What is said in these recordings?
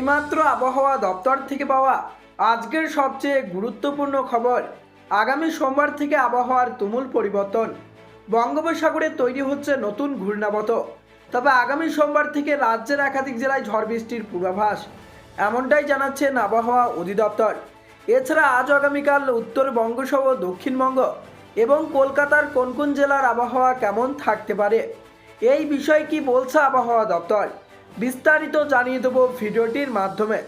এইমাত্র আবহাওয়া দপ্তর থেকে পাওয়া আজকের সবচেয়ে গুরুত্বপূর্ণ খবর। আগামী সোমবার থেকে আবহাওয়ার তুমুল পরিবর্তন। বঙ্গোপসাগরে তৈরি হচ্ছে নতুন ঘূর্ণাবর্ত। তবে আগামী সোমবার থেকে রাজ্যের একাধিক জেলায় ঝড় বৃষ্টির পূর্বাভাস, এমনটাই জানাচ্ছেন আবহাওয়া অধিদপ্তর। এছাড়া আজ আগামীকাল উত্তরবঙ্গ সহ দক্ষিণবঙ্গ এবং কলকাতার কোন কোন জেলার আবহাওয়া কেমন থাকতে পারে, এই বিষয়ে কি বলছে আবহাওয়া দপ্তর, বিস্তারিত জানিয়ে দেব ভিডিওটির মাধ্যমে।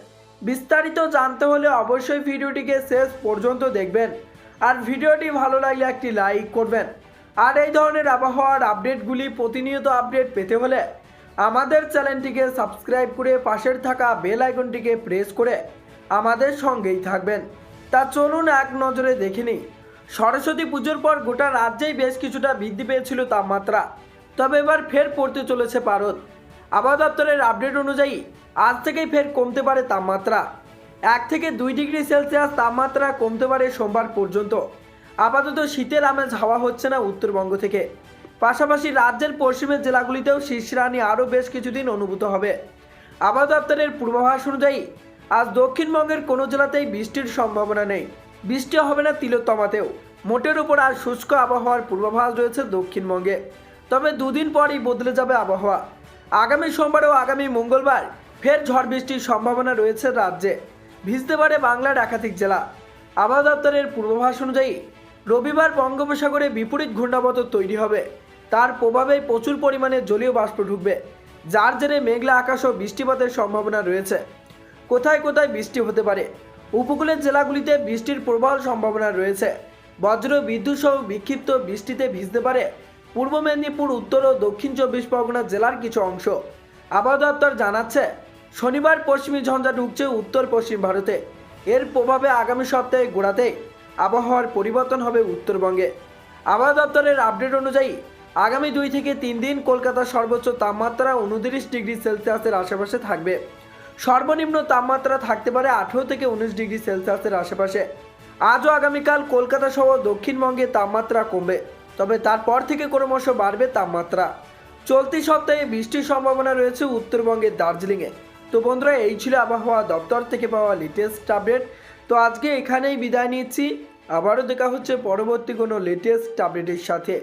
বিস্তারিত জানতে হলে অবশ্যই ভিডিওটিকে শেষ পর্যন্ত দেখবেন, আর ভিডিওটি ভালো লাগলে একটি লাইক করবেন। আর এই ধরনের আবহাওয়ার আপডেটগুলি প্রতিনিয়ত আপডেট পেতে হলে আমাদের চ্যানেলটিকে সাবস্ক্রাইব করে পাশের থাকা বেল আইকনটিকে প্রেস করে আমাদের সঙ্গেই থাকবেন। তা চলুন এক নজরে দেখে নিই। সরস্বতী পুজোর পর গোটা রাজ্যেই বেশ কিছুটা বৃদ্ধি পেয়েছিল তাপমাত্রা, তবে এবার ফের পড়তে চলেছে পারদ। আবহাওয়া দপ্তরের আপডেট অনুযায়ী আজ থেকেই ফের কমতে পারে তাপমাত্রা। 1 থেকে 2 ডিগ্রি সেলসিয়াস তাপমাত্রা কমতে পারে সোমবার পর্যন্ত। আপাতত শীতের আমেজ হাওয়া হচ্ছে না উত্তরবঙ্গ থেকে। পাশাপাশি রাজ্যের পশ্চিমের জেলাগুলিতেও শিশিরানি আরও বেশ কিছুদিন অনুভূত হবে। আবহাওয়া দপ্তরের পূর্বাভাস অনুযায়ী আজ দক্ষিণবঙ্গের কোনো জেলাতেই বৃষ্টির সম্ভাবনা নেই। বৃষ্টি হবে না তিলোত্তমাতেও। মোটের উপর আজ শুষ্ক আবহাওয়ার পূর্বাভাস রয়েছে দক্ষিণবঙ্গে। তবে দুদিন পরই বদলে যাবে আবহাওয়া। আগামী সোমবার ও আগামী মঙ্গলবার ফের ঝড় বৃষ্টির সম্ভাবনা রয়েছে রাজ্যে। ভিজতে পারে বাংলার একাধিক জেলা। আবহাওয়া দপ্তরের পূর্বাভাস অনুযায়ী রবিবার বঙ্গোপসাগরে বিপরীত ঘূর্ণাবর্ত তৈরি হবে। তার প্রভাবে প্রচুর পরিমাণে জলীয় বাষ্প ঢুকবে, যার জেরে মেঘলা আকাশ ও বৃষ্টিপাতের সম্ভাবনা রয়েছে। কোথায় কোথায় বৃষ্টি হতে পারে, উপকূলের জেলাগুলিতে বৃষ্টির প্রবল সম্ভাবনা রয়েছে। বজ্র বিদ্যুৎ সহ বিক্ষিপ্ত বৃষ্টিতে ভিজতে পারে পূর্ব মেদিনীপুর, উত্তর ও দক্ষিণ 24 পরগনা জেলার কিছু অংশ। আবহাওয়া দপ্তর জানাচ্ছে, শনিবার পশ্চিমী ঝঞ্ঝা ঢুকছে উত্তর পশ্চিম ভারতে। এর প্রভাবে আগামী সপ্তাহে গোড়াতেই আবহাওয়ার পরিবর্তন হবে উত্তরবঙ্গে। আবহাওয়া দপ্তরের আপডেট অনুযায়ী আগামী 2 থেকে 3 দিন কলকাতার সর্বোচ্চ তাপমাত্রা 29 ডিগ্রি সেলসিয়াসের আশেপাশে থাকবে। সর্বনিম্ন তাপমাত্রা থাকতে পারে 18 থেকে 19 ডিগ্রি সেলসিয়াসের আশেপাশে। আজও আগামীকাল কলকাতা সহ দক্ষিণবঙ্গে তাপমাত্রা কমবে, তবে তারপর থেকে ক্রমশ বাড়বে তাপমাত্রা। চলতি সপ্তাহে বৃষ্টির সম্ভাবনা রয়েছে উত্তরবঙ্গের দার্জিলিংয়ে। তো বন্ধুরা, এই ছিল আবহাওয়া দপ্তর থেকে পাওয়া লেটেস্ট আপডেট। তো আজকে এখানেই বিদায় নিচ্ছি। আবারও দেখা হচ্ছে পরবর্তী কোনো লেটেস্ট আপডেটের সাথে।